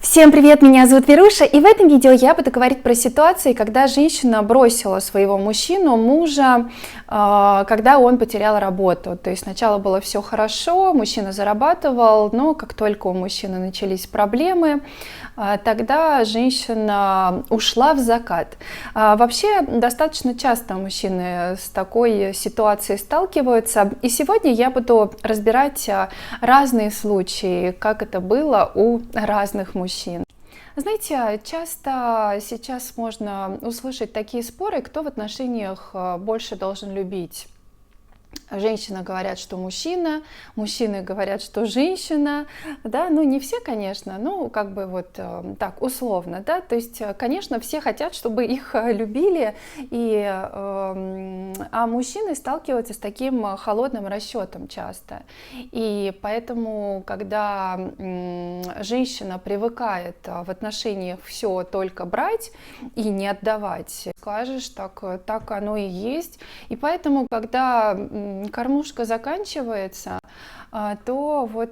Всем привет, меня зовут Веруша, и в этом видео я буду говорить про ситуации, когда женщина бросила своего мужчину, мужа, когда он потерял работу. То есть сначала было все хорошо, мужчина зарабатывал, но как только у мужчины начались проблемы, тогда женщина ушла в закат. Вообще, достаточно часто мужчины с такой ситуацией сталкиваются, и сегодня я буду разбирать разные случаи, как это было у разных мужчин. Знаете, часто сейчас можно услышать такие споры, кто в отношениях больше должен любить. Женщины говорят, что мужчина, мужчины говорят, что женщина, да, ну не все, конечно, ну как бы вот так условно, да, то есть, конечно, все хотят, чтобы их любили, а мужчины сталкиваются с таким холодным расчетом часто, и поэтому, когда женщина привыкает в отношениях все только брать и не отдавать, скажешь, так оно и есть, и поэтому, когда кормушка заканчивается, то вот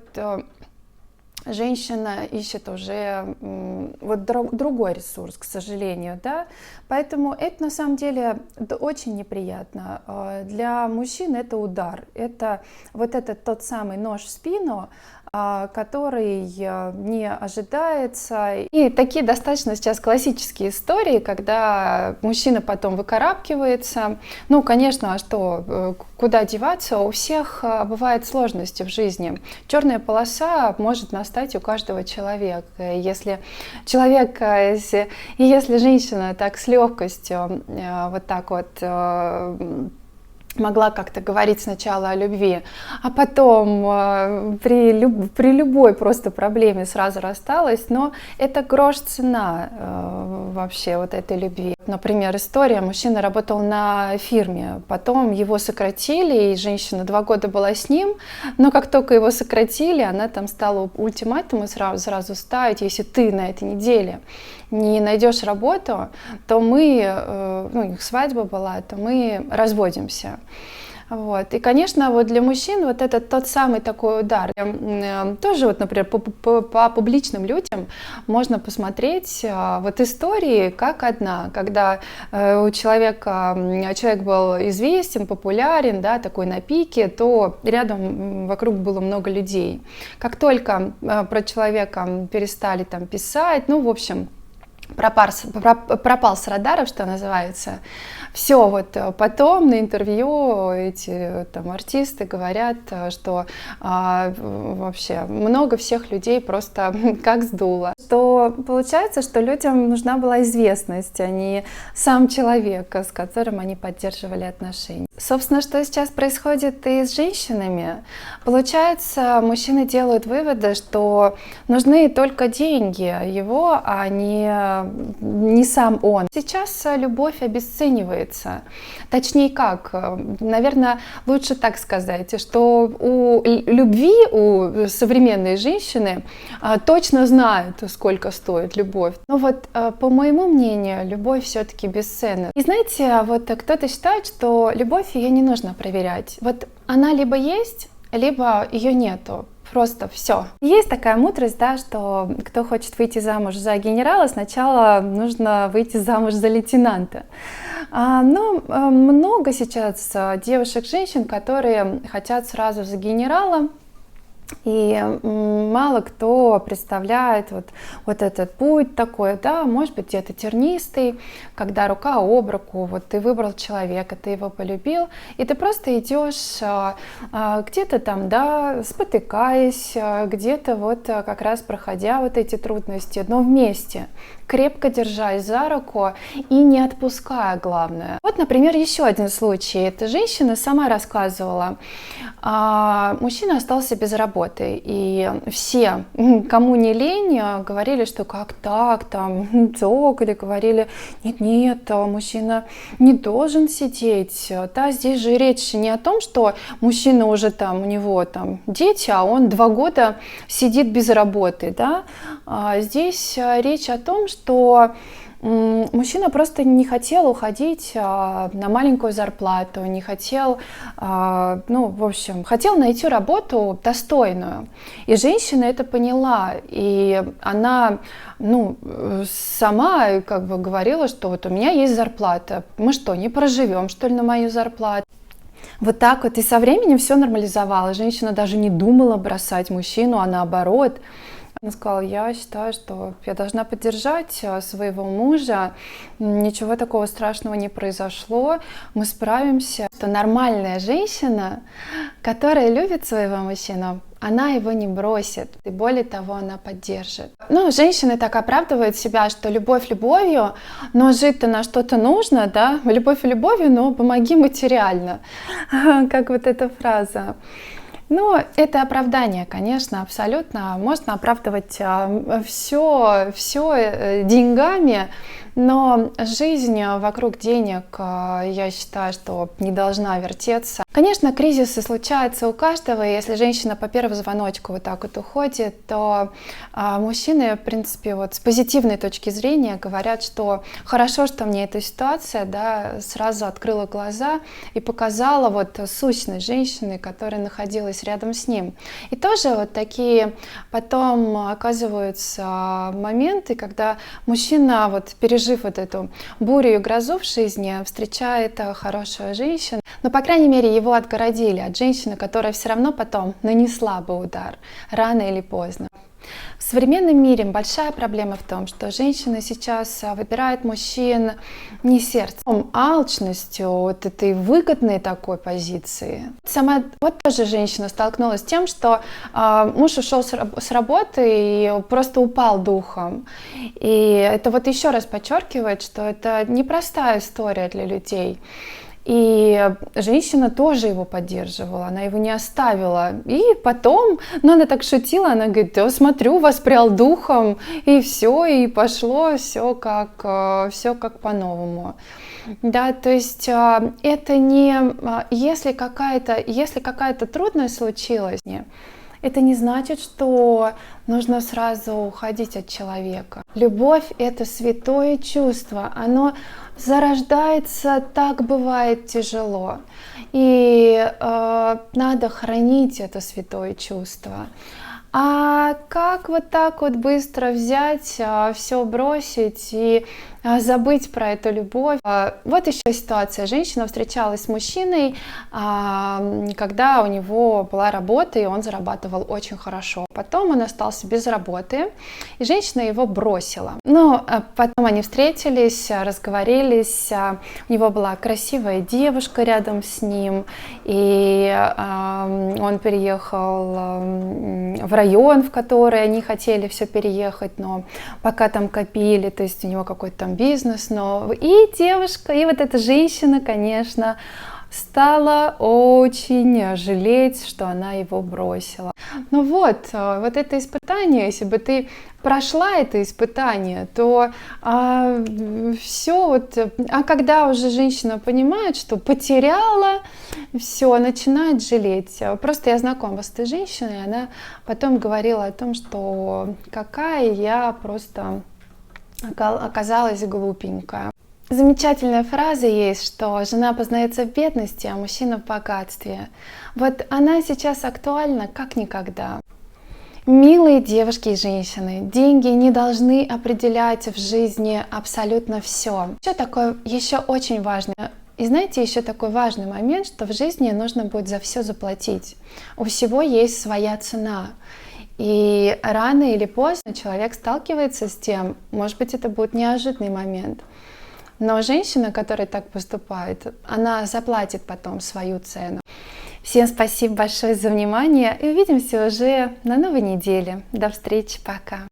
женщина ищет уже вот другой ресурс, к сожалению, да, поэтому это на самом деле очень неприятно. Для мужчин это удар, это вот этот тот самый нож в спину, который не ожидается. И такие достаточно сейчас классические истории, когда мужчина потом выкарабкивается. Ну, конечно, а что, куда деваться? У всех бывают сложности в жизни. Черная полоса может настать у каждого человека. Если женщина так с легкостью вот так вот могла как-то говорить сначала о любви, а потом при любой просто проблеме сразу рассталась, но это грош цена вообще вот этой любви. Например, история: мужчина работал на фирме, потом его сократили, и женщина 2 года была с ним, но как только его сократили, она там стала ультиматумы сразу ставить: если ты на этой неделе не найдешь работу, то их свадьба была, то мы разводимся. Вот. И, конечно, вот для мужчин вот это тот самый такой удар. Тоже, вот, например, по публичным людям можно посмотреть вот истории как одна, когда человек был известен, популярен, да, такой на пике, то рядом вокруг было много людей. Как только про человека перестали там писать, ну, в общем, пропал с радаров, что называется. Все, вот потом на интервью эти там артисты говорят, что вообще много всех людей просто как сдуло. То получается, что людям нужна была известность, а не сам человек, с которым они поддерживали отношения. Собственно, что сейчас происходит и с женщинами. Получается, мужчины делают выводы, что нужны только деньги его, а не сам он. Сейчас любовь обесценивается. Точнее как, наверное, лучше так сказать, что у любви, у современной женщины точно знают, сколько стоит любовь. Но вот, по моему мнению, любовь все-таки бесценна. И знаете, вот кто-то считает, что любовь ее не нужно проверять. Вот она либо есть, либо ее нету. Просто все. Есть такая мудрость, да, что кто хочет выйти замуж за генерала, сначала нужно выйти замуж за лейтенанта. Но много сейчас девушек, женщин, которые хотят сразу за генерала. И мало кто представляет вот этот путь такой, да, может быть, где-то тернистый, когда рука об руку, вот ты выбрал человека, ты его полюбил, и ты просто идешь где-то там, да, спотыкаясь, где-то вот как раз проходя вот эти трудности, но вместе, крепко держась за руку и не отпуская, главное. Вот, например, еще один случай. Эта женщина сама рассказывала, мужчина остался без работы, и все, кому не лень, говорили, что как так, там, цокали, говорили: нет, мужчина не должен сидеть, да, здесь же речь не о том, что мужчина уже там, у него там дети, а он 2 года сидит без работы, да, здесь речь о том, что Мужчина просто не хотел уходить на маленькую зарплату, не хотел, ну, в общем, хотел найти работу достойную. И женщина это поняла, и она, ну, сама как бы говорила, что вот у меня есть зарплата, мы что, не проживем, что ли, на мою зарплату? Вот так вот, и со временем все нормализовалось. Женщина даже не думала бросать мужчину, а наоборот. Она сказала: я считаю, что я должна поддержать своего мужа, ничего такого страшного не произошло, мы справимся. Это нормальная женщина, которая любит своего мужчину, она его не бросит, и более того, она поддержит. Ну, женщины так оправдывают себя, что любовь любовью, но жить-то на что-то нужно, да, любовь любовью, но помоги материально, как вот эта фраза. Ну, это оправдание, конечно, абсолютно. Можно оправдывать все деньгами, но жизнь вокруг денег, я считаю, что не должна вертеться. Конечно, кризисы случаются у каждого, и если женщина по первому звоночку вот так вот уходит, то мужчины, в принципе, вот с позитивной точки зрения говорят, что хорошо, что мне эта ситуация, да, сразу открыла глаза и показала вот сущность женщины, которая находилась рядом с ним. И тоже вот такие потом оказываются моменты, когда мужчина, вот пережив вот эту бурю и грозу в жизни, встречает хорошую женщину, но, по крайней мере, его отгородили от женщины, которая все равно потом нанесла бы удар, рано или поздно. В современном мире большая проблема в том, что женщины сейчас выбирают мужчин не сердцем, а алчностью, вот этой выгодной такой позиции. Сама вот тоже женщина столкнулась с тем, что муж ушел с работы и просто упал духом. И это вот еще раз подчеркивает, что это непростая история для людей. И женщина тоже его поддерживала, она его не оставила. И потом, ну, она так шутила, она говорит: да, смотрю, воспрял духом, и все, и пошло все как по-новому. Да, то есть это не, если какая-то трудность случилась, это не значит, что нужно сразу уходить от человека. Любовь — это святое чувство, оно зарождается, так бывает тяжело. И надо хранить это святое чувство. А как вот так вот быстро взять, все бросить и забыть про эту любовь? Вот еще ситуация. Женщина встречалась с мужчиной, когда у него была работа, и он зарабатывал очень хорошо. Потом он остался без работы, и женщина его бросила. Но потом они встретились, разговорились, у него была красивая девушка рядом с ним, и он переехал в район, в который они хотели все переехать, но пока там копили, то есть у него какой-то там бизнес новый. И девушка, и вот эта женщина, конечно, стала очень жалеть, что она его бросила. Ну вот это испытание, если бы ты прошла это испытание, то все вот, а когда уже женщина понимает, что потеряла, все, начинает жалеть. Просто я знакома с этой женщиной, она потом говорила о том, что какая я просто оказалась глупенькая. Замечательная фраза есть, что жена познается в бедности, а мужчина в богатстве. Вот она сейчас актуальна как никогда. Милые девушки и женщины, деньги не должны определять в жизни абсолютно все. Еще очень важно. И знаете, еще такой важный момент, что в жизни нужно будет за все заплатить. У всего есть своя цена. И рано или поздно человек сталкивается с тем, может быть, это будет неожиданный момент. Но женщина, которая так поступает, она заплатит потом свою цену. Всем спасибо большое за внимание и увидимся уже на новой неделе. До встречи, пока!